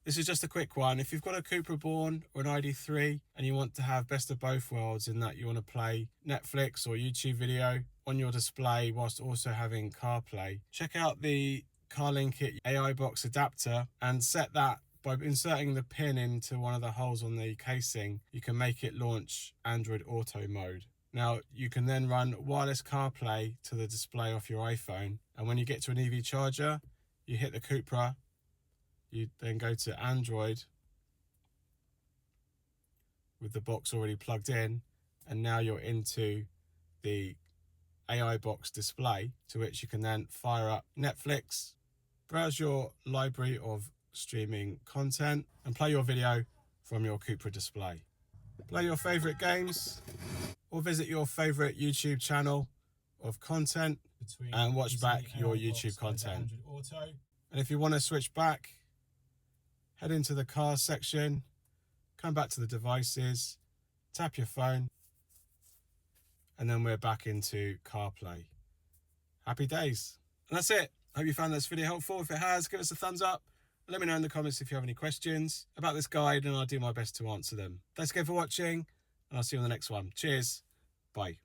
This is just a quick one. If you've got a Cupra Born or an ID3 and you want to have best of both worlds, in that you want to play Netflix or YouTube video on your display whilst also having CarPlay, check out the CarPlay AI Box Adapter and set that. By inserting the pin into one of the holes on the casing, you can make it launch Android Auto mode. Now, you can then run wireless CarPlay to the display off your iPhone, and when you get to an EV charger, you hit the Cupra, you then go to Android with the box already plugged in, and now you're into the AI Box display, to which you can then fire up Netflix, browse your library of streaming content, and play your video from your Cupra display. Play your favorite games or visit your favorite YouTube channel of content and watch back your YouTube content. And if you want to switch back, head into the cars section, come back to the devices, tap your phone, and then we're back into CarPlay. Happy days. And that's it. Hope you found this video helpful. If it has, give us a thumbs up. Let me know in the comments if you have any questions about this guide, and I'll do my best to answer them. Thanks again for watching, and I'll see you on the next one. Cheers. Bye.